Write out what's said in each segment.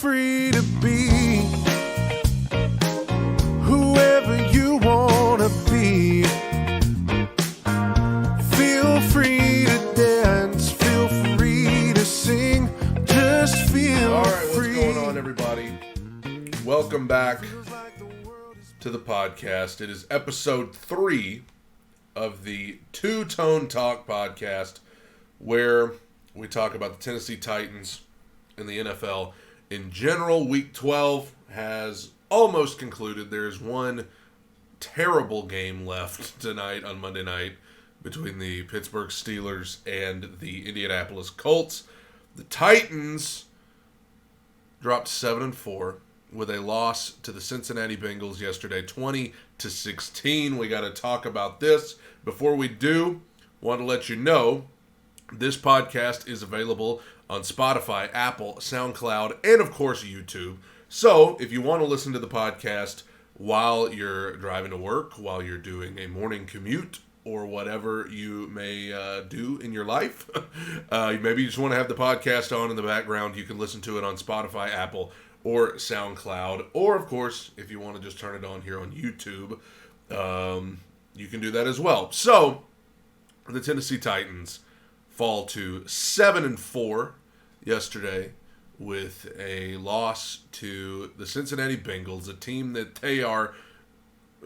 free to be whoever you want to be. Feel free to dance, feel free to sing, just feel All right, free. what's going on, everybody? Welcome back to the podcast. It is episode 3 of the Two-Tone Talk podcast, where we talk about the Tennessee Titans and the NFL in general. Week 12 has almost concluded. There's one terrible game left tonight on Monday night between the Pittsburgh Steelers and the Indianapolis Colts. The Titans dropped 7-4 with a loss to the Cincinnati Bengals yesterday, 20-16. We got to talk about this. Before we do, want to let you know this podcast is available on Spotify, Apple, SoundCloud, and of course YouTube. So if you want to listen to the podcast while you're driving to work, while you're doing a morning commute, or whatever you may do in your life, maybe you just want to have the podcast on in the background, you can listen to it on Spotify, Apple, or SoundCloud. Or of course, if you want to just turn it on here on YouTube, you can do that as well. So the Tennessee Titans fall to 7-4 yesterday with a loss to the Cincinnati Bengals, a team that they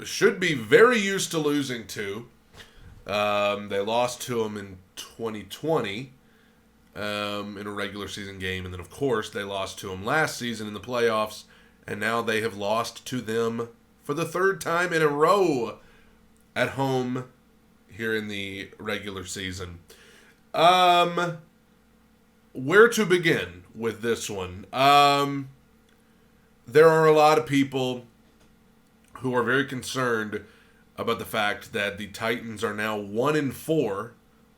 should be very used to losing to. They lost to them in 2020 in a regular season game, and then of course they lost to them last season in the playoffs, and now they have lost to them for the third time in a row at home here in the regular season. Where to begin with this one? There are a lot of people who are very concerned about the fact that the Titans are now 1-4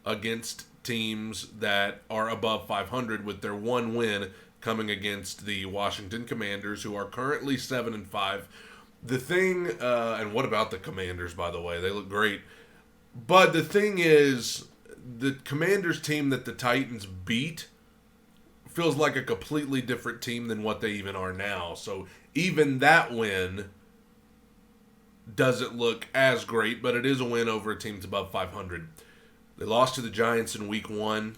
against teams that are above 500, with their one win coming against the Washington Commanders, who are currently 7-5. The thing, and what about the Commanders, by the way? They look great. But the thing is, the Commanders team that the Titans beat feels like a completely different team than what they even are now. So even that win doesn't look as great, but it is a win over a team that's above 500. They lost to the Giants in week 1.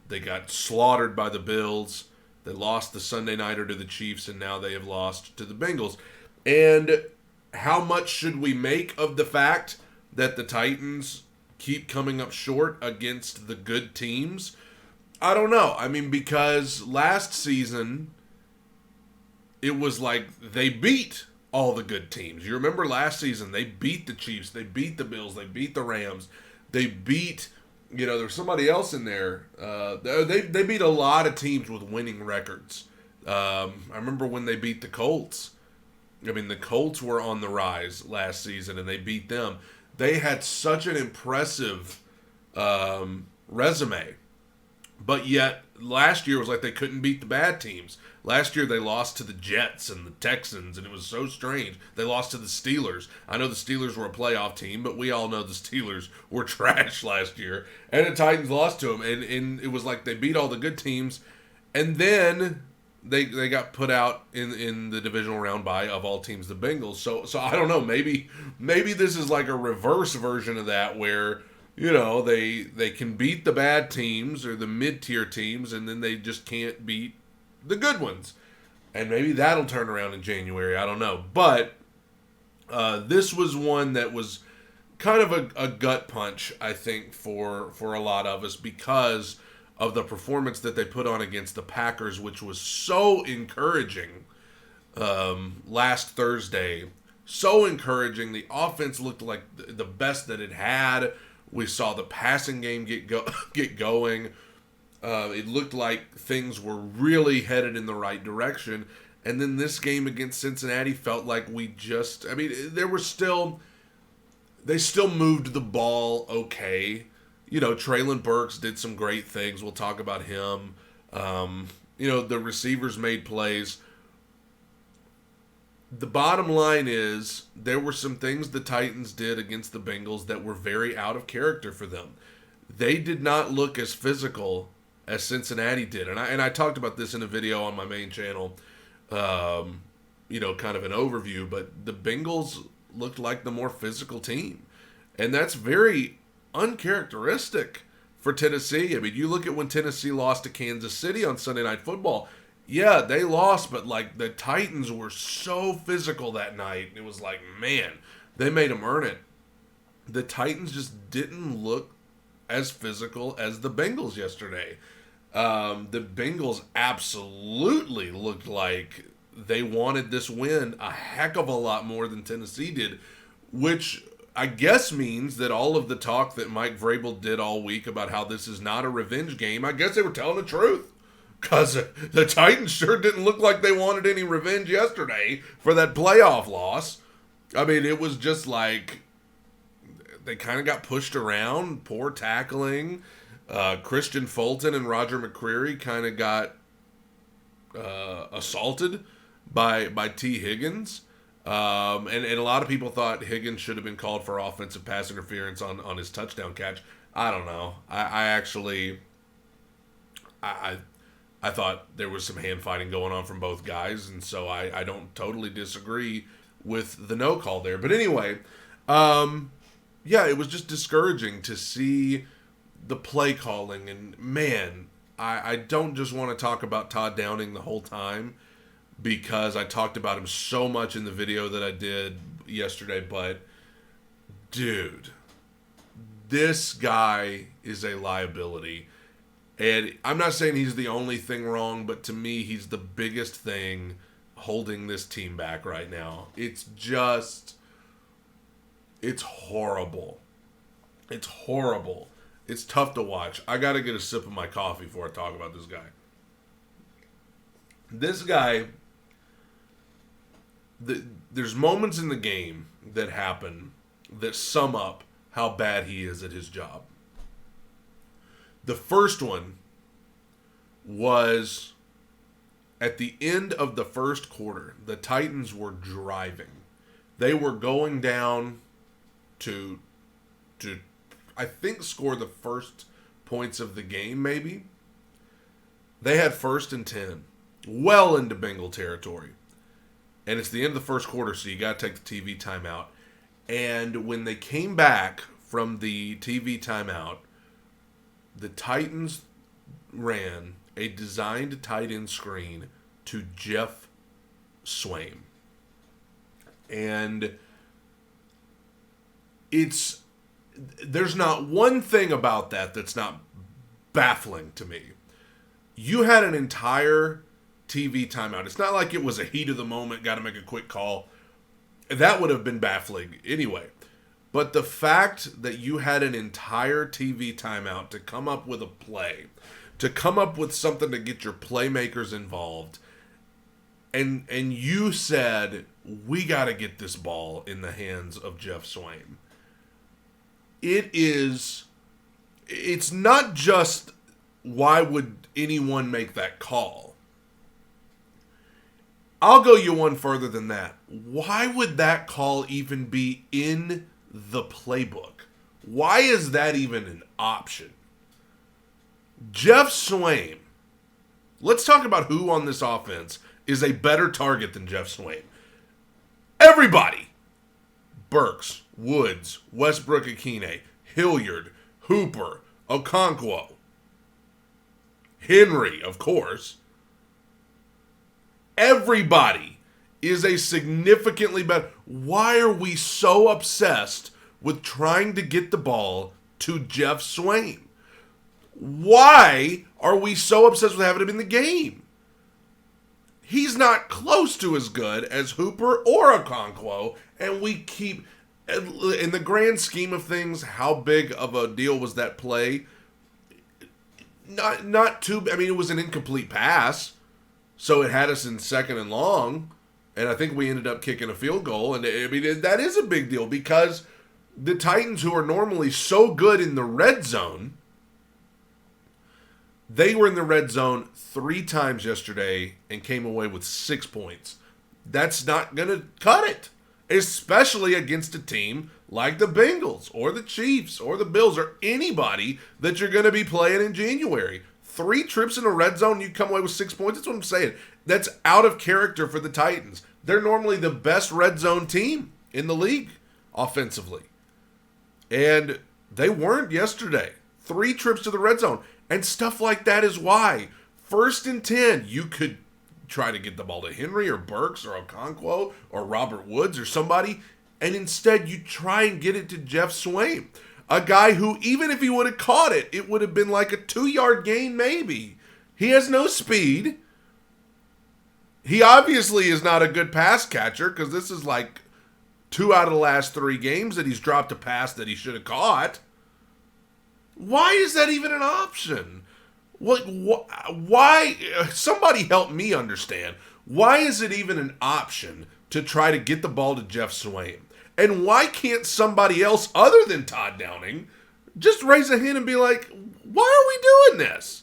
They got slaughtered by the Bills. They lost the Sunday nighter to the Chiefs, and now they have lost to the Bengals. And how much should we make of the fact that the Titans keep coming up short against the good teams? I don't know. I mean, because last season, it was like they beat all the good teams. You remember last season, they beat the Chiefs, they beat the Bills, they beat the Rams, they beat, there's somebody else in there. They beat a lot of teams with winning records. I remember when they beat the Colts. I mean, the Colts were on the rise last season, and they beat them. They had such an impressive resume. But yet, last year was like they couldn't beat the bad teams. Last year, they lost to the Jets and the Texans, and it was so strange. They lost to the Steelers. I know the Steelers were a playoff team, but we all know the Steelers were trash last year. And the Titans lost to them, and it was like they beat all the good teams. And then they got put out in the divisional round by, of all teams, the Bengals. So I don't know. Maybe this is like a reverse version of that, where they can beat the bad teams or the mid-tier teams, and then they just can't beat the good ones. And maybe that'll turn around in January. I don't know. But this was one that was kind of a gut punch, I think, for a lot of us, because of the performance that they put on against the Packers, which was so encouraging last Thursday. So encouraging. The offense looked like the best that it had. We saw the passing game get going. It looked like things were really headed in the right direction. And then this game against Cincinnati felt like they still moved the ball okay. Traylon Burks did some great things. We'll talk about him. The receivers made plays. The bottom line is there were some things the Titans did against the Bengals that were very out of character for them. They did not look as physical as Cincinnati did. And I talked about this in a video on my main channel, kind of an overview, but the Bengals looked like the more physical team. And that's very uncharacteristic for Tennessee. I mean, you look at when Tennessee lost to Kansas City on Sunday Night Football. Yeah, they lost, but like the Titans were so physical that night. It was like, man, they made them earn it. The Titans just didn't look as physical as the Bengals yesterday. The Bengals absolutely looked like they wanted this win a heck of a lot more than Tennessee did, which I guess means that all of the talk that Mike Vrabel did all week about how this is not a revenge game, I guess they were telling the truth. Because the Titans sure didn't look like they wanted any revenge yesterday for that playoff loss. I mean, it was just like they kind of got pushed around, poor tackling. Christian Fulton and Roger McCreary kind of got assaulted by T. Higgins. And a lot of people thought Higgins should have been called for offensive pass interference on his touchdown catch. I don't know. I thought there was some hand fighting going on from both guys, and so I don't totally disagree with the no call there. But anyway, it was just discouraging to see the play calling. And man, I don't just want to talk about Todd Downing the whole time because I talked about him so much in the video that I did yesterday. But dude, this guy is a liability. And I'm not saying he's the only thing wrong, but to me, he's the biggest thing holding this team back right now. It's horrible. It's horrible. It's tough to watch. I got to get a sip of my coffee before I talk about this guy. This guy, there's moments in the game that happen that sum up how bad he is at his job. The first one was at the end of the first quarter. The Titans were driving. They were going down to I think score the first points of the game, maybe. They had 1st and 10, well into Bengal territory. And it's the end of the first quarter, so you got to take the TV timeout. And when they came back from the TV timeout, the Titans ran a designed tight end screen to Jeff Swaim. And there's not one thing about that that's not baffling to me. You had an entire TV timeout. It's not like it was a heat of the moment, got to make a quick call. That would have been baffling anyway. But the fact that you had an entire TV timeout to come up with a play, to come up with something to get your playmakers involved, and you said, we got to get this ball in the hands of Jeff Swaim. It's not just why would anyone make that call. I'll go you one further than that. Why would that call even be in the playbook? Why is that even an option? Jeff Swaim. Let's talk about who on this offense is a better target than Jeff Swaim. Everybody. Burks, Woods, Westbrook-Akine, Hilliard, Hooper, Okonkwo, Henry, of course. Everybody is a significantly better. Why are we so obsessed with trying to get the ball to Jeff Swaim? Why are we so obsessed with having him in the game? He's not close to as good as Hooper or Okonkwo, and we keep, in the grand scheme of things, how big of a deal was that play? Not too. I mean, it was an incomplete pass, so it had us in 2nd and long, and I think we ended up kicking a field goal. And I mean, that is a big deal because the Titans, who are normally so good in the red zone, they were in the red zone 3 times yesterday and came away with 6 points. That's not going to cut it, especially against a team like the Bengals or the Chiefs or the Bills or anybody that you're going to be playing in January. 3 trips in a red zone, you come away with 6 points. That's what I'm saying. That's out of character for the Titans. They're normally the best red zone team in the league offensively. And they weren't yesterday. 3 trips to the red zone. And stuff like that is why. 1st and 10, you could try to get the ball to Henry or Burks or Okonkwo or Robert Woods or somebody. And instead, you try and get it to Jeff Swaim. A guy who, even if he would have caught it, it would have been like a 2-yard gain maybe. He has no speed. He obviously is not a good pass catcher because this is like 2 out of the last 3 games that he's dropped a pass that he should have caught. Why is that even an option? Why? Somebody help me understand. Why is it even an option to try to get the ball to Jeff Swaim? And why can't somebody else other than Todd Downing just raise a hand and be like, why are we doing this?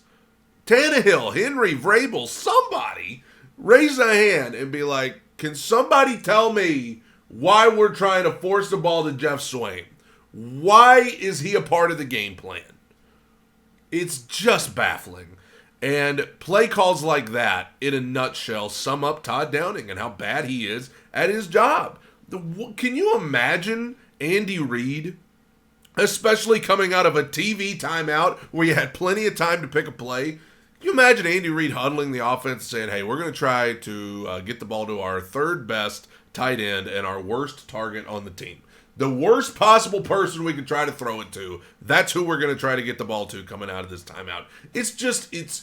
Tannehill, Henry, Vrabel, somebody raise a hand and be like, can somebody tell me why we're trying to force the ball to Jeff Swaim? Why is he a part of the game plan? It's just baffling. And play calls like that, in a nutshell, sum up Todd Downing and how bad he is at his job. Can you imagine Andy Reid, especially coming out of a TV timeout where you had plenty of time to pick a play? Can you imagine Andy Reid huddling the offense saying, hey, we're going to try to get the ball to our 3rd best tight end and our worst target on the team. The worst possible person we can try to throw it to, that's who we're going to try to get the ball to coming out of this timeout. It's just, it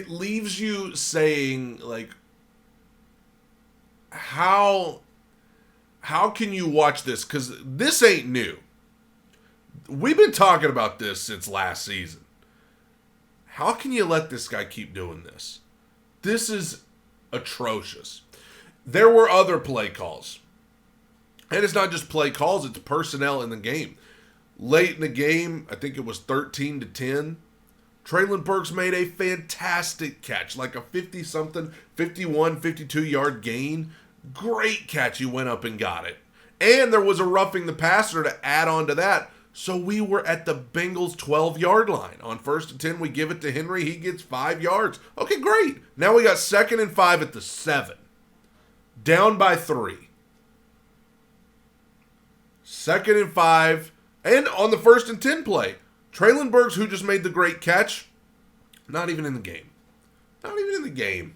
leaves you saying, like, how can you watch this? Because this ain't new. We've been talking about this since last season. How can you let this guy keep doing this? This is atrocious. There were other play calls. And it's not just play calls, it's personnel in the game. Late in the game, I think it was 13-10. Traylon Burks made a fantastic catch, like a 50-something, 51, 52-yard gain. Great catch. He went up and got it. And there was a roughing the passer to add on to that. So we were at the Bengals' 12-yard line. On 1st and 10, we give it to Henry. He gets 5 yards. Okay, great. Now we got 2nd and 5 at the 7. Down by 3. 2nd and 5. And on the 1st and 10 play, Traylon Burks, who just made the great catch, not even in the game. Not even in the game.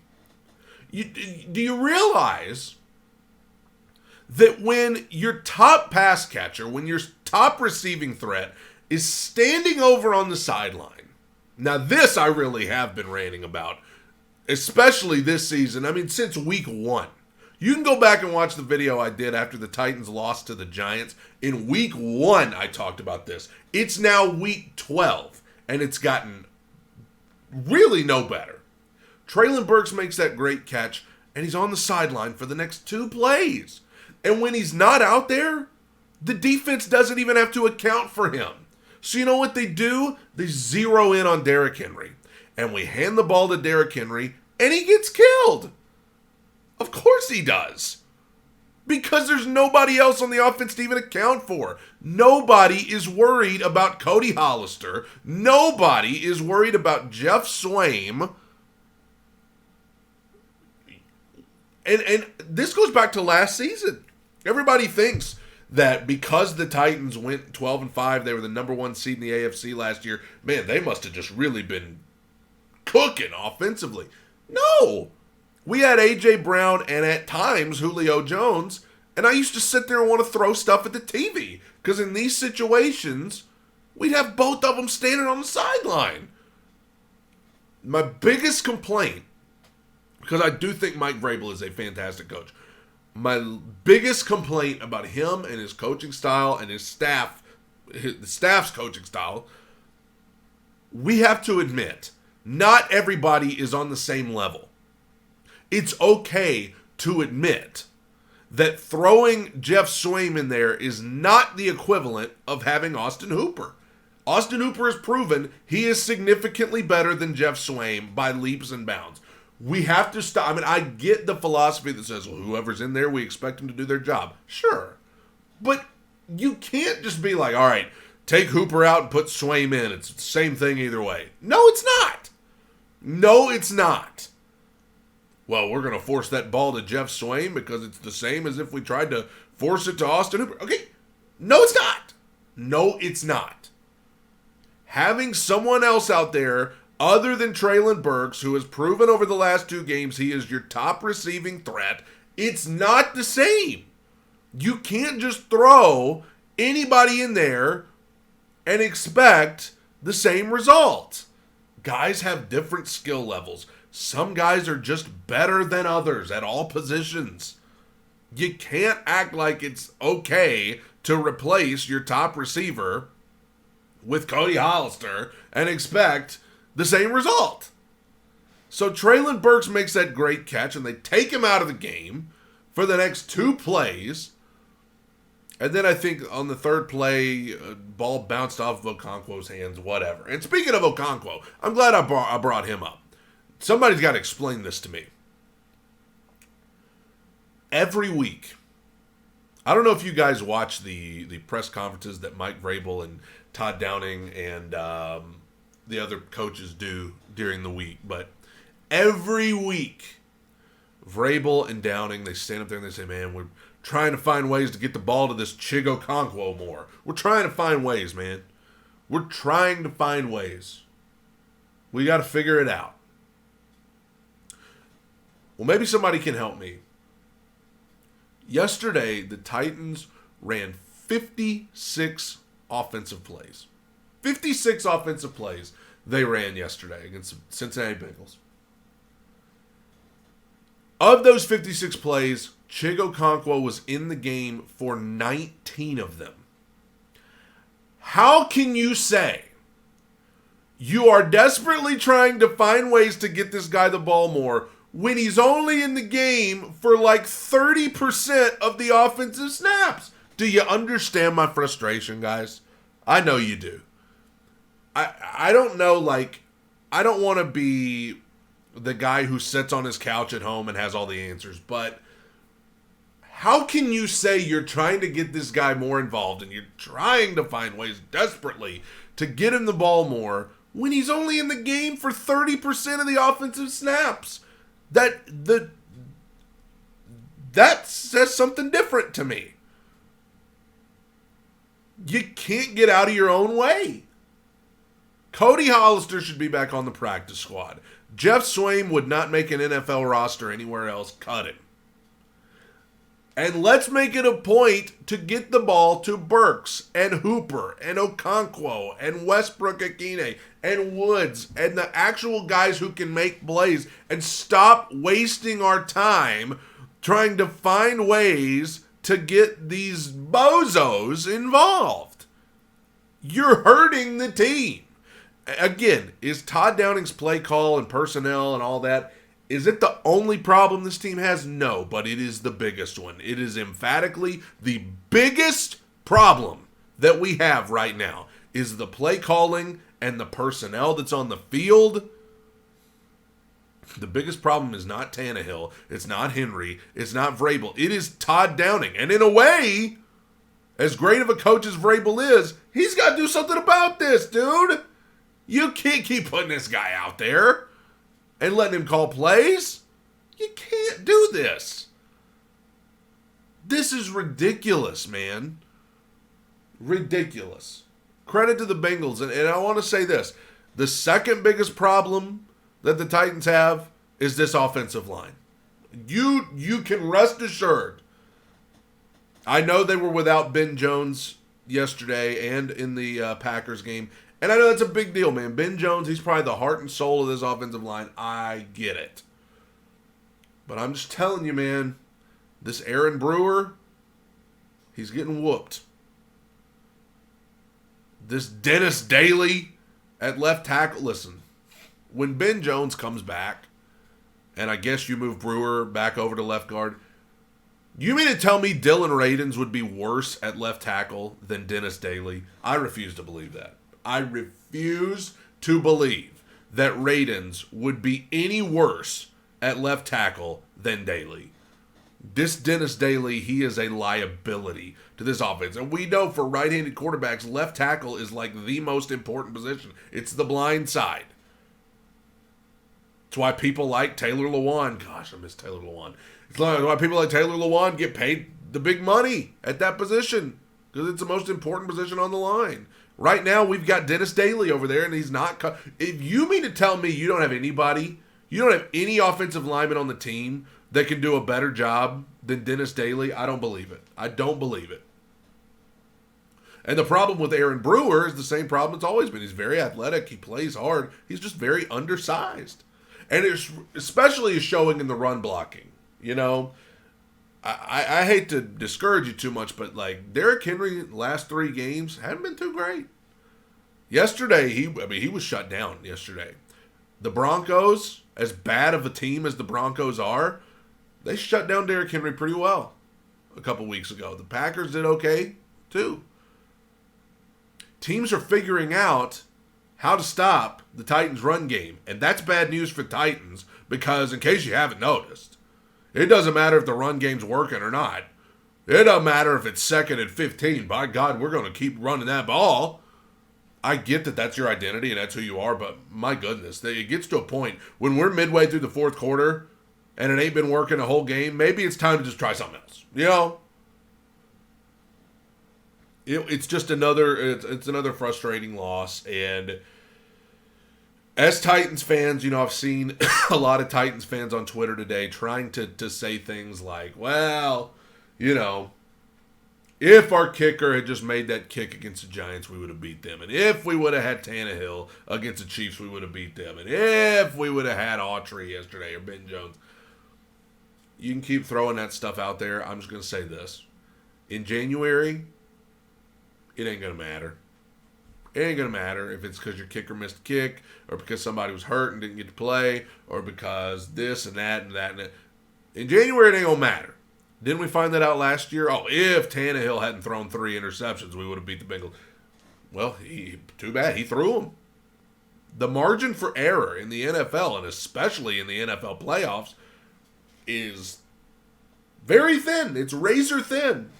Do you realize that when your top pass catcher, when your top receiving threat is standing over on the sideline? Now this I really have been ranting about, especially this season. I mean, since week 1. You can go back and watch the video I did after the Titans lost to the Giants. In week 1, I talked about this. It's now week 12, and it's gotten really no better. Traylon Burks makes that great catch, and he's on the sideline for the next 2 plays. And when he's not out there, the defense doesn't even have to account for him. So you know what they do? They zero in on Derrick Henry. And we hand the ball to Derrick Henry, and he gets killed. Of course he does. Because there's nobody else on the offense to even account for. Nobody is worried about Cody Hollister. Nobody is worried about Jeff Swaim. And this goes back to last season. Everybody thinks that because the Titans went 12-5, they were the number 1 seed in the AFC last year, man, they must have just really been cooking offensively. No. We had A.J. Brown and at times Julio Jones, and I used to sit there and want to throw stuff at the TV. Because in these situations, we'd have both of them standing on the sideline. My biggest complaint, because I do think Mike Vrabel is a fantastic coach, my biggest complaint about him and his coaching style and his staff, the staff's coaching style, we have to admit, not everybody is on the same level. It's okay to admit that throwing Jeff Swaim in there is not the equivalent of having Austin Hooper. Austin Hooper has proven he is significantly better than Jeff Swaim by leaps and bounds. We have to stop. I mean, I get the philosophy that says, well, whoever's in there, we expect them to do their job. Sure. But you can't just be like, all right, Take Hooper out and put Swaim in. It's the same thing either way. No, it's not. No, it's not. Well, we're going to force that ball to Jeff Swaim because it's the same as if we tried to force it to Austin Hooper. Okay. No, it's not. No, it's not. Having someone else out there other than Treylon Burks, who has proven over the last 2 games he is your top receiving threat, it's not the same. You can't just throw anybody in there and expect the same result. Guys have different skill levels. Some guys are just better than others at all positions. You can't act like it's okay to replace your top receiver with Cody Hollister and expect the same result. So Treylon Burks makes that great catch, and they take him out of the game for the next 2 plays. And then I think on the 3rd play, ball bounced off of Okonkwo's hands, whatever. And speaking of Okonkwo, I'm glad I brought him up. Somebody's got to explain this to me. Every week, I don't know if you guys watch the press conferences that Mike Vrabel and Todd Downing and the other coaches do during the week, but every week, Vrabel and Downing, they stand up there and they say, man, we're trying to find ways to get the ball to this Chig Okonkwo more. We're trying to find ways, man. We're trying to find ways. We got to figure it out. Well, maybe somebody can help me. Yesterday, the Titans ran 56 offensive plays. 56 offensive plays they ran yesterday against the Cincinnati Bengals. Of those 56 plays, Chig Okonkwo was in the game for 19 of them. How can you say you are desperately trying to find ways to get this guy the ball more when he's only in the game for like 30% of the offensive snaps? Do you understand my frustration, guys? I know you do. I don't know, like, I don't want to be the guy who sits on his couch at home and has all the answers, but how can you say you're trying to get this guy more involved and you're trying to find ways desperately to get him the ball more when he's only in the game for 30% of the offensive snaps? That says something different to me. You can't get out of your own way. Cody Hollister should be back on the practice squad. Jeff Swaim would not make an NFL roster anywhere else. Cut him. And let's make it a point to get the ball to Burks and Hooper and Okonkwo and Westbrook Akine and Woods and the actual guys who can make plays, and stop wasting our time trying to find ways to get these bozos involved. You're hurting the team. Again, is Todd Downing's play call and personnel and all that, is it the only problem this team has? No, but it is the biggest one. It is emphatically the biggest problem that we have right now, is the play calling and the personnel that's on the field. The biggest problem is not Tannehill. It's not Henry. It's not Vrabel. It is Todd Downing. And in a way, as great of a coach as Vrabel is, he's got to do something about this, dude. You can't keep putting this guy out there and letting him call plays. You can't do this. This is ridiculous, man. Ridiculous. Credit to the Bengals. And I want to say this. The second biggest problem that the Titans have is this offensive line. You can rest assured. I know they were without Ben Jones yesterday and in the Packers game. And I know that's a big deal, man. Ben Jones, he's probably the heart and soul of this offensive line. I get it. But I'm just telling you, man, this Aaron Brewer, he's getting whooped. This Dennis Daly at left tackle. Listen, when Ben Jones comes back, and I guess you move Brewer back over to left guard, you mean to tell me Dylan Radins would be worse at left tackle than Dennis Daly? I refuse to believe that. I refuse to believe that Radins would be any worse at left tackle than Daly. This Dennis Daly, he is a liability to this offense. And we know for right-handed quarterbacks, left tackle is like the most important position. It's the blind side. It's why people like Taylor Lewan. Gosh, I miss Taylor Lewan. It's why people like Taylor Lewan get paid the big money at that position, because it's the most important position on the line. Right now, we've got Dennis Daly over there, and he's not. If you mean to tell me you don't have anybody, you don't have any offensive lineman on the team that can do a better job than Dennis Daly, I don't believe it. I don't believe it. And the problem with Aaron Brewer is the same problem it's always been. He's very athletic. He plays hard. He's just very undersized. And it's especially is showing in the run blocking. You know, I hate to discourage you too much, but like Derrick Henry last 3 games haven't been too great. Yesterday, he was shut down yesterday. The Broncos, as bad of a team as the Broncos are, they shut down Derrick Henry pretty well a couple weeks ago. The Packers did okay, too. Teams are figuring out how to stop the Titans' run game. And that's bad news for Titans because, in case you haven't noticed, it doesn't matter if the run game's working or not. It doesn't matter if it's 2nd and 15. By God, we're going to keep running that ball. I get that that's your identity and that's who you are, but my goodness, it gets to a point when we're midway through the 4th quarter and it ain't been working a whole game, maybe it's time to just try something else. You know? It's just another frustrating loss. And as Titans fans, you know, I've seen a lot of Titans fans on Twitter today trying to say things like, well, you know, if our kicker had just made that kick against the Giants, we would have beat them. And if we would have had Tannehill against the Chiefs, we would have beat them. And if we would have had Autry yesterday or Ben Jones. You can keep throwing that stuff out there. I'm just going to say this. In January, it ain't going to matter. It ain't going to matter if it's because your kicker missed a kick or because somebody was hurt and didn't get to play or because this and that and that and that. In January, it ain't going to matter. Didn't we find that out last year? Oh, if Tannehill hadn't thrown 3 interceptions, we would have beat the Bengals. Well, too bad. He threw them. The margin for error in the NFL, and especially in the NFL playoffs, is very thin. It's razor thin.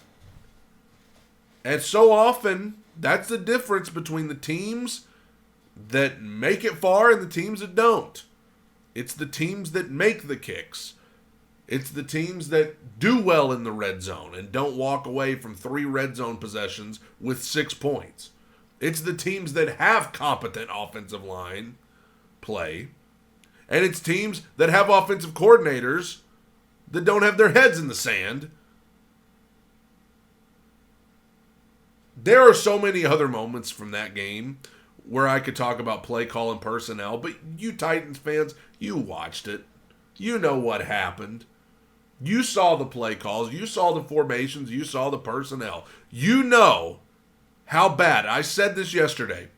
And so often, that's the difference between the teams that make it far and the teams that don't. It's the teams that make the kicks. It's the teams that do well in the red zone and don't walk away from 3 red zone possessions with 6 points. It's the teams that have competent offensive line play. And it's teams that have offensive coordinators that don't have their heads in the sand. There are so many other moments from that game where I could talk about play call and personnel, but you Titans fans, you watched it. You know what happened. You saw the play calls. You saw the formations. You saw the personnel. You know how bad. I said this yesterday.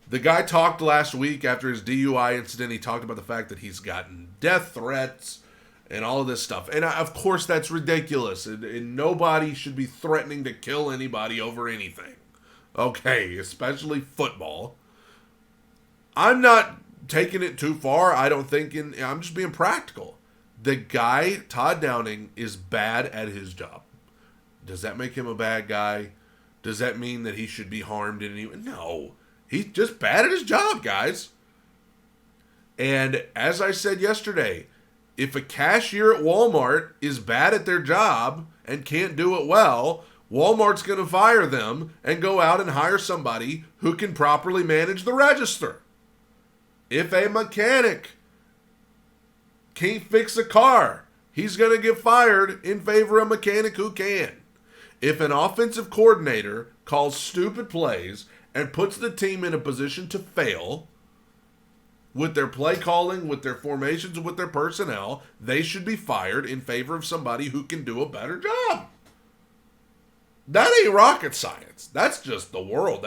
The guy talked last week after his DUI incident. He talked about the fact that he's gotten death threats and all of this stuff. And of course, that's ridiculous. And nobody should be threatening to kill anybody over anything. Okay, especially football. I'm not taking it too far. I don't think I'm just being practical. The guy, Todd Downing, is bad at his job. Does that make him a bad guy? Does that mean that he should be harmed in any way? No. He's just bad at his job, guys. And as I said yesterday, if a cashier at Walmart is bad at their job and can't do it well, Walmart's going to fire them and go out and hire somebody who can properly manage the register. If a mechanic can't fix a car, he's going to get fired in favor of a mechanic who can. If an offensive coordinator calls stupid plays and puts the team in a position to fail with their play calling, with their formations, and with their personnel, they should be fired in favor of somebody who can do a better job. That ain't rocket science. That's just the world.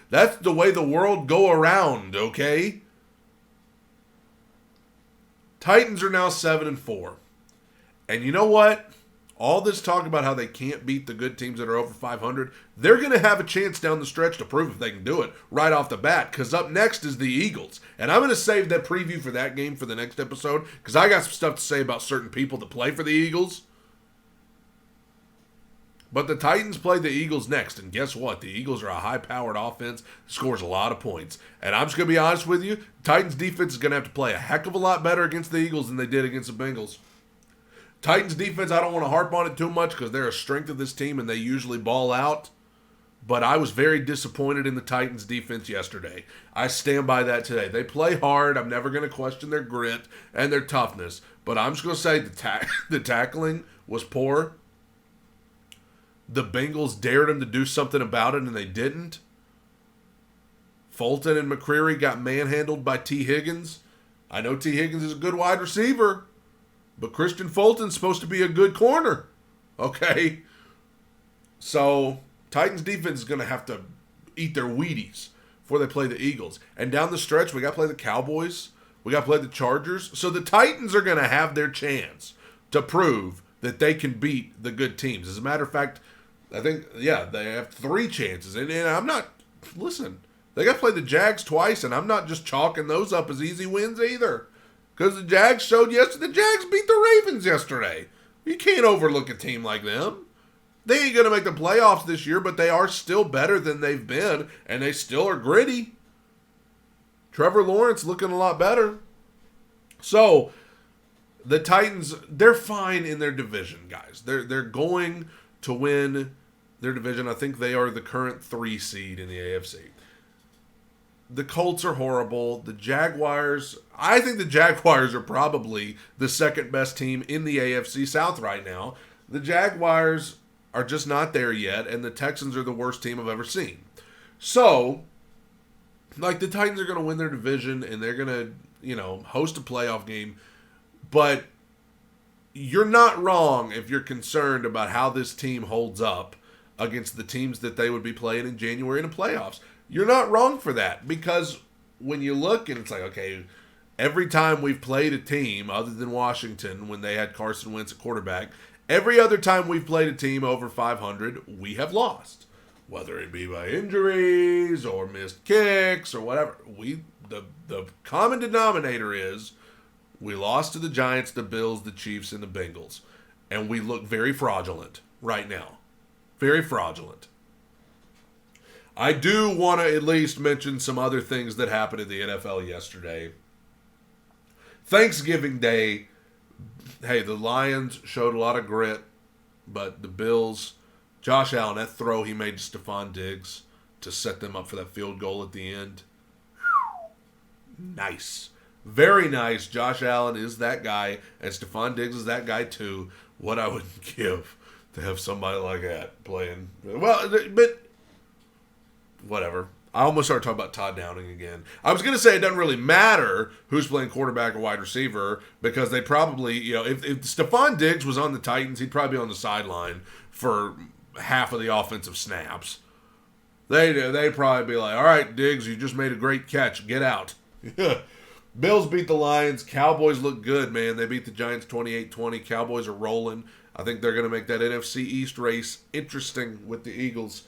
That's the way the world go around, okay? Titans are now 7-4. And you know what? All this talk about how they can't beat the good teams that are over 500, they're going to have a chance down the stretch to prove if they can do it right off the bat, because up next is the Eagles. And I'm going to save that preview for that game for the next episode, because I got some stuff to say about certain people that play for the Eagles. But the Titans play the Eagles next, and guess what? The Eagles are a high-powered offense, scores a lot of points. And I'm just going to be honest with you, Titans defense is going to have to play a heck of a lot better against the Eagles than they did against the Bengals. Titans defense, I don't want to harp on it too much because they're a strength of this team and they usually ball out. But I was very disappointed in the Titans defense yesterday. I stand by that today. They play hard. I'm never going to question their grit and their toughness. But I'm just going to say the tackling was poor. The Bengals dared them to do something about it and they didn't. Fulton and McCreary got manhandled by T. Higgins. I know T. Higgins is a good wide receiver. But Christian Fulton's supposed to be a good corner. Okay? So, Titans defense is going to have to eat their Wheaties before they play the Eagles. And down the stretch, we got to play the Cowboys. We got to play the Chargers. So, the Titans are going to have their chance to prove that they can beat the good teams. As a matter of fact, I think, they have 3 chances. And I'm not, listen, they got to play the Jags twice, and I'm not just chalking those up as easy wins either. Because the Jags showed yesterday, the Jags beat the Ravens yesterday. You can't overlook a team like them. They ain't going to make the playoffs this year, but they are still better than they've been, and they still are gritty. Trevor Lawrence looking a lot better. So, the Titans, they're fine in their division, guys. They're going to win their division. I think they are the current 3 seed in the AFC. The Colts are horrible. The Jaguars, I think the Jaguars are probably the second best team in the AFC South right now. The Jaguars are just not there yet, and the Texans are the worst team I've ever seen. So, the Titans are going to win their division, and they're going to, host a playoff game. But you're not wrong if you're concerned about how this team holds up against the teams that they would be playing in January in the playoffs. You're not wrong for that, because when you look and it's like, okay, every time we've played a team other than Washington when they had Carson Wentz at quarterback, every other time we've played a team over 500, we have lost. Whether it be by injuries or missed kicks or whatever. The common denominator is we lost to the Giants, the Bills, the Chiefs, and the Bengals. And we look very fraudulent right now. Very fraudulent. I do want to at least mention some other things that happened in the NFL yesterday. Thanksgiving Day, hey, the Lions showed a lot of grit, but the Bills, Josh Allen, that throw he made to Stephon Diggs to set them up for that field goal at the end. Nice. Very nice. Josh Allen is that guy, and Stephon Diggs is that guy too. What I would give to have somebody like that playing. Well, but whatever. I almost started talking about Todd Downing again. I was going to say it doesn't really matter who's playing quarterback or wide receiver, because they probably, if Stephon Diggs was on the Titans, he'd probably be on the sideline for half of the offensive snaps. They'd probably be like, all right, Diggs, you just made a great catch. Get out. Bills beat the Lions. Cowboys look good, man. They beat the Giants 28-20. Cowboys are rolling. I think they're going to make that NFC East race interesting with the Eagles.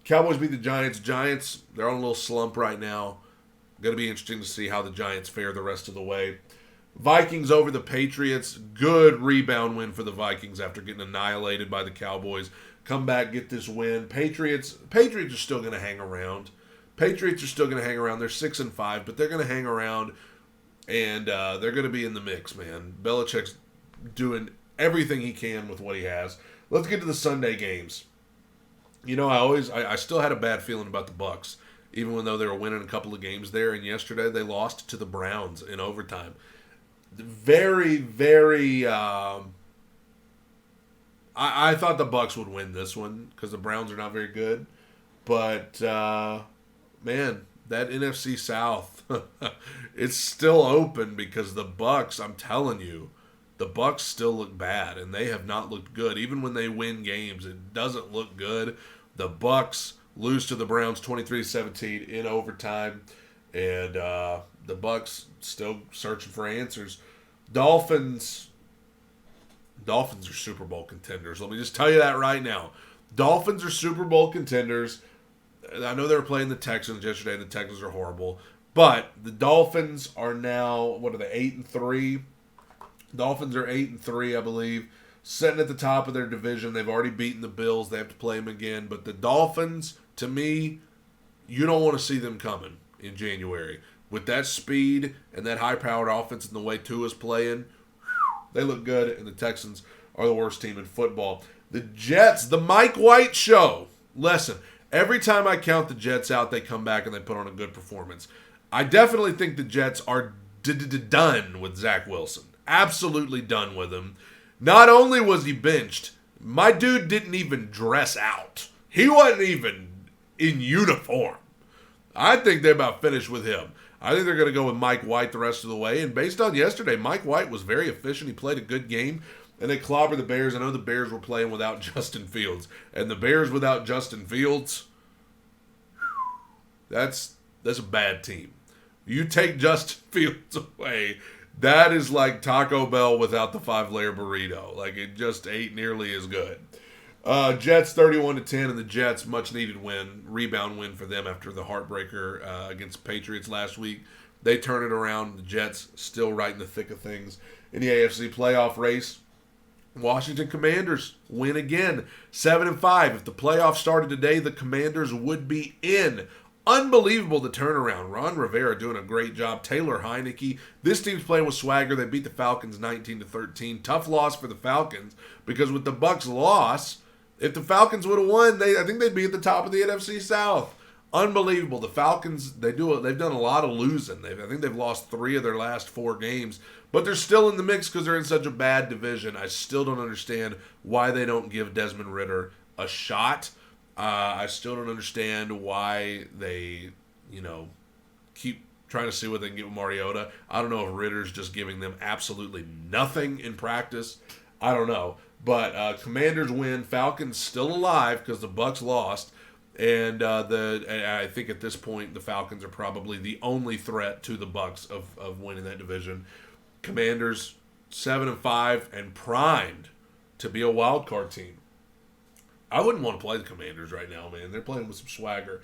Cowboys beat the Giants. Giants, they're on a little slump right now. Going to be interesting to see how the Giants fare the rest of the way. Vikings over the Patriots. Good rebound win for the Vikings after getting annihilated by the Cowboys. Come back, get this win. Patriots are still going to hang around. They're 6-5, but they're going to hang around, and they're going to be in the mix, man. Belichick's doing everything he can with what he has. Let's get to the Sunday games. I still had a bad feeling about the Bucs, even though they were winning a couple of games there. And yesterday they lost to the Browns in overtime. Very, very. I thought the Bucs would win this one because the Browns are not very good. But man, that NFC South, it's still open because the Bucs. I'm telling you. The Bucs still look bad, and they have not looked good. Even when they win games, it doesn't look good. The Bucs lose to the Browns 23-17 in overtime, and the Bucs still searching for answers. Dolphins Dolphins are Super Bowl contenders. Let me just tell you that right now. Dolphins are Super Bowl contenders. I know they were playing the Texans yesterday, and the Texans are horrible. But the Dolphins are now, what are they, 8-3? Dolphins are 8-3, I believe. Sitting at the top of their division. They've already beaten the Bills. They have to play them again. But the Dolphins, to me, you don't want to see them coming in January. With that speed and that high-powered offense and the way Tua's playing, they look good, and the Texans are the worst team in football. The Jets, the Mike White show. Listen, every time I count the Jets out, they come back and they put on a good performance. I definitely think the Jets are done with Zach Wilson. Absolutely done with him. Not only was he benched, my dude didn't even dress out. He wasn't even in uniform. I think they're about finished with him. I think they're going to go with Mike White the rest of the way. And based on yesterday, Mike White was very efficient. He played a good game. And they clobbered the Bears. I know the Bears were playing without Justin Fields. And the Bears without Justin Fields, that's a bad team. You take Justin Fields away, that is like Taco Bell without the 5-layer burrito. Like, it just ain't nearly as good. Jets 31-10, and the Jets, much needed win, rebound win for them after the heartbreaker against the Patriots last week. They turn it around. The Jets still right in the thick of things in the AFC playoff race. Washington Commanders win again, 7-5. If the playoffs started today, the Commanders would be in. Unbelievable the turnaround. Ron Rivera doing a great job. Taylor Heineke. This team's playing with swagger. They beat the Falcons 19-13. Tough loss for the Falcons because with the Bucs' loss, if the Falcons would have won, I think they'd be at the top of the NFC South. Unbelievable. The Falcons, they've done a lot of losing. I think they've lost 3 of their last 4 games. But they're still in the mix because they're in such a bad division. I still don't understand why they don't give Desmond Ridder a shot. I still don't understand why they, keep trying to see what they can get with Mariota. I don't know if Ridder's just giving them absolutely nothing in practice. I don't know. But Commanders win. Falcons still alive because the Bucs lost. And I think at this point the Falcons are probably the only threat to the Bucs of winning that division. Commanders 7-5 and primed to be a wild card team. I wouldn't want to play the Commanders right now, man. They're playing with some swagger.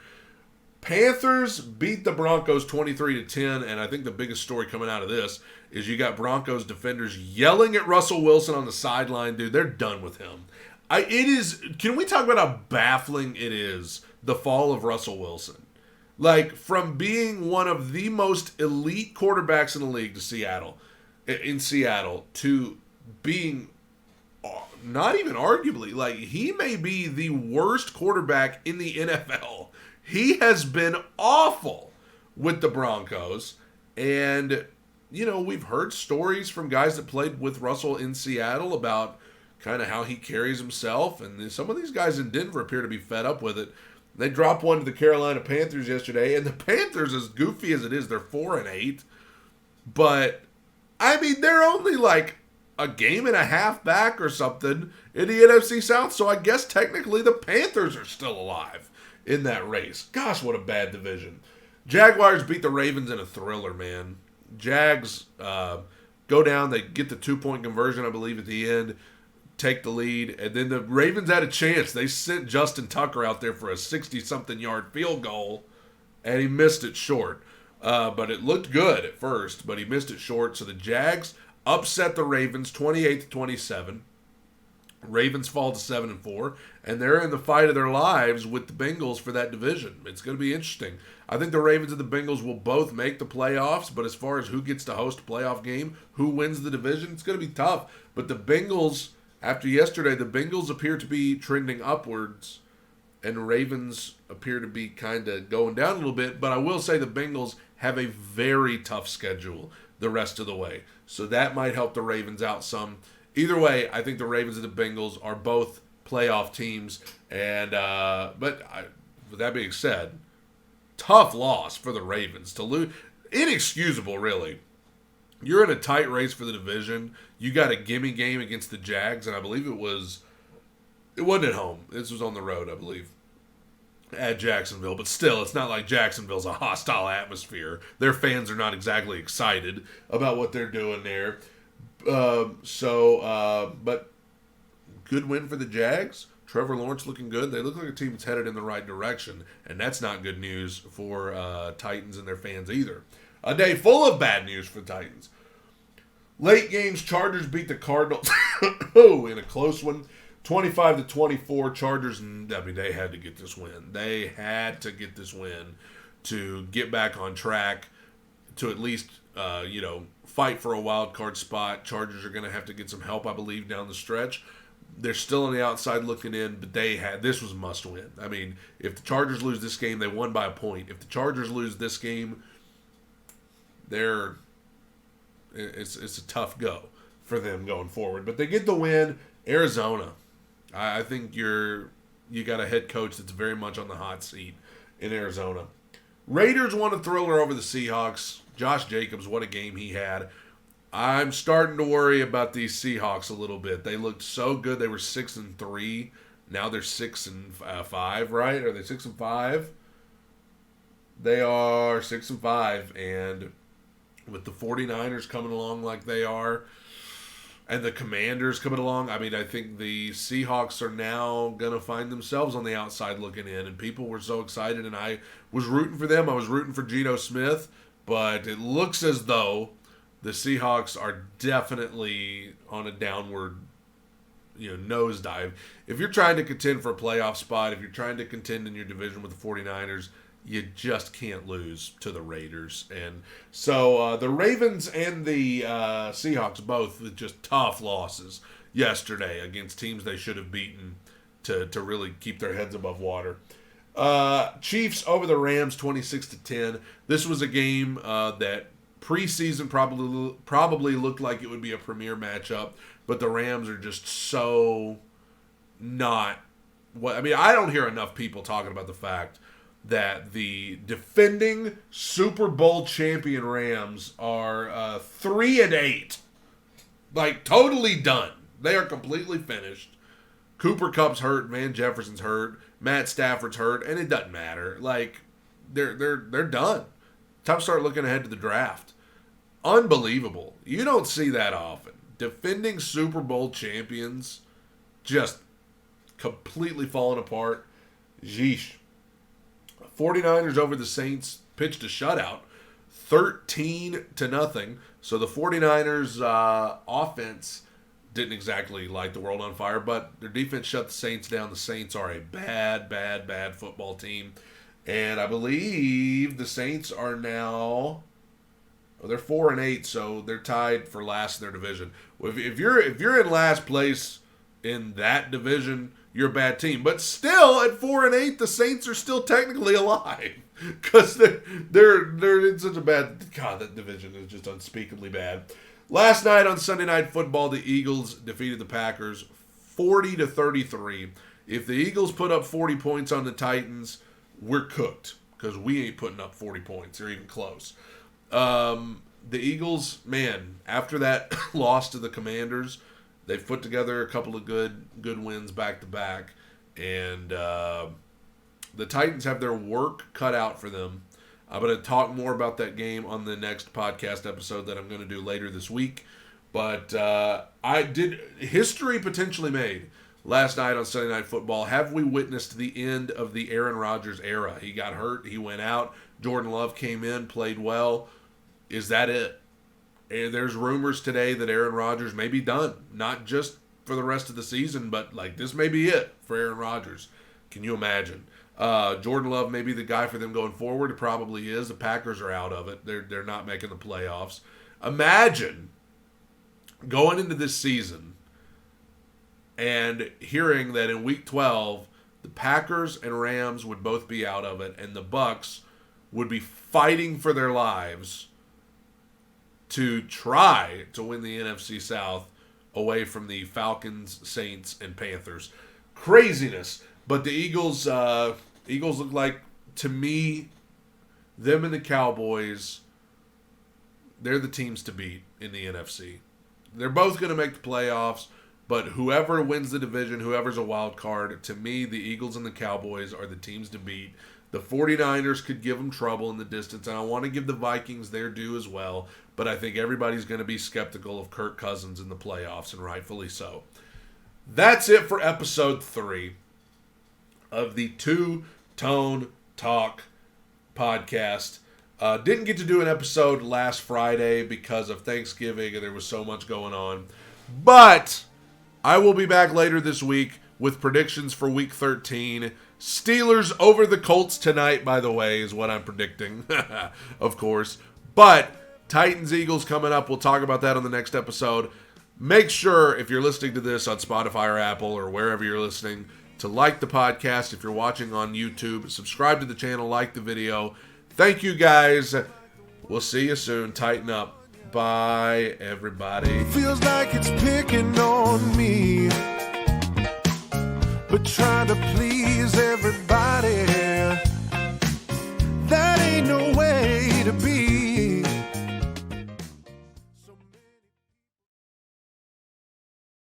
Panthers beat the Broncos 23-10, and I think the biggest story coming out of this is you got Broncos defenders yelling at Russell Wilson on the sideline. Dude, they're done with him. Can we talk about how baffling it is, the fall of Russell Wilson? Like, from being one of the most elite quarterbacks in the league in Seattle, to being not even arguably, like, he may be the worst quarterback in the NFL. He has been awful with the Broncos. And, we've heard stories from guys that played with Russell in Seattle about kind of how he carries himself. And some of these guys in Denver appear to be fed up with it. They dropped one to the Carolina Panthers yesterday. And the Panthers, as goofy as it is, they're 4-8. But, they're only like a game and a half back or something in the NFC South. So I guess technically the Panthers are still alive in that race. Gosh, what a bad division. Jaguars beat the Ravens in a thriller, man. Jags go down. They get the 2-point conversion, I believe, at the end. Take the lead. And then the Ravens had a chance. They sent Justin Tucker out there for a 60-something yard field goal, and he missed it short. But it looked good at first, but he missed it short. So the Jags upset the Ravens 28-27. Ravens fall to 7-4, and they're in the fight of their lives with the Bengals for that division. It's going to be interesting. I think the Ravens and the Bengals will both make the playoffs, but as far as who gets to host a playoff game, who wins the division, it's going to be tough. But the Bengals, after yesterday, the Bengals appear to be trending upwards, and Ravens appear to be kind of going down a little bit. But I will say the Bengals have a very tough schedule the rest of the way, so that might help the Ravens out some. Either way, I think the Ravens and the Bengals are both playoff teams. And with that being said, tough loss for the Ravens to lose. Inexcusable, really. You're in a tight race for the division. You got a gimme game against the Jags, and I believe it wasn't at home. This was on the road, I believe, at Jacksonville. But still, it's not like Jacksonville's a hostile atmosphere. Their fans are not exactly excited about what they're doing there. But good win for the Jags. Trevor Lawrence looking good. They look like a team that's headed in the right direction, and that's not good news for Titans and their fans either. A day full of bad news for the Titans. Late games, Chargers beat the Cardinals in a close one, 25-24. Chargers, they had to get this win. They had to get this win to get back on track, to at least fight for a wild card spot. Chargers are going to have to get some help, I believe, down the stretch. They're still on the outside looking in, but this was a must win. I mean, if the Chargers lose this game, they won by a point. If the Chargers lose this game, it's a tough go for them going forward. But they get the win. Arizona, I think you got a head coach that's very much on the hot seat in Arizona. Raiders won a thriller over the Seahawks. Josh Jacobs, what a game he had. I'm starting to worry about these Seahawks a little bit. They looked so good. They were 6-3. Now they're 6-5, right? Are they 6-5? They are 6-5, and with the 49ers coming along like they are, and the Commanders coming along, I mean, I think the Seahawks are now going to find themselves on the outside looking in, and people were so excited, and I was rooting for them. I was rooting for Geno Smith, but it looks as though the Seahawks are definitely on a downward, nosedive. If you're trying to contend for a playoff spot, if you're trying to contend in your division with the 49ers, you just can't lose to the Raiders. And so the Ravens and the Seahawks both with just tough losses yesterday against teams they should have beaten to really keep their heads above water. Chiefs over the Rams 26-10. This was a game that preseason probably looked like it would be a premier matchup, but the Rams are just so not what I mean. I don't hear enough people talking about the fact that the defending Super Bowl champion Rams are 3-8, like totally done. They are completely finished. Cooper Kupp's hurt, Van Jefferson's hurt, Matt Stafford's hurt, and it doesn't matter. Like they're done. Time to start looking ahead to the draft. Unbelievable. You don't see that often. Defending Super Bowl champions just completely falling apart. Yeesh. 49ers over the Saints pitched a shutout, 13-0. So the 49ers offense didn't exactly light the world on fire, but their defense shut the Saints down. The Saints are a bad, bad, bad football team. And I believe the Saints are now, they're 4-8, so they're tied for last in their division. If you're in last place in that division, you're a bad team. But still, at 4-8, the Saints are still technically alive because they're in such a bad. God, that division is just unspeakably bad. Last night on Sunday Night Football, the Eagles defeated the Packers 40-33. If the Eagles put up 40 points on the Titans, we're cooked because we ain't putting up 40 points or even close. The Eagles, man, after that loss to the Commanders, they've put together a couple of good wins back to back, and the Titans have their work cut out for them. I'm going to talk more about that game on the next podcast episode that I'm going to do later this week. But history potentially made last night on Sunday Night Football. Have we witnessed the end of the Aaron Rodgers era? He got hurt. He went out. Jordan Love came in, played well. Is that it? And there's rumors today that Aaron Rodgers may be done. Not just for the rest of the season, but like this may be it for Aaron Rodgers. Can you imagine? Jordan Love may be the guy for them going forward. It probably is. The Packers are out of it. They're not making the playoffs. Imagine going into this season and hearing that in Week 12, the Packers and Rams would both be out of it, and the Bucs would be fighting for their lives to try to win the NFC South away from the Falcons, Saints, and Panthers. Craziness. But the Eagles look like, to me, them and the Cowboys, they're the teams to beat in the NFC. They're both going to make the playoffs, but whoever wins the division, whoever's a wild card, to me, the Eagles and the Cowboys are the teams to beat. The 49ers could give them trouble in the distance, and I want to give the Vikings their due as well, but I think everybody's going to be skeptical of Kirk Cousins in the playoffs, and rightfully so. that's it for episode 3 of the Two Tone Talk podcast. Didn't get to do an episode last Friday because of Thanksgiving and there was so much going on. But I will be back later this week with predictions for Week 13. Steelers over the Colts tonight, by the way, is what I'm predicting, of course. But Titans, Eagles coming up. We'll talk about that on the next episode. Make sure, if you're listening to this on Spotify or Apple or wherever you're listening, to like the podcast. If you're watching on YouTube, subscribe to the channel, like the video. Thank you, guys. We'll see you soon. Tighten up. Bye, everybody. Feels like it's picking on me, but trying to please everybody.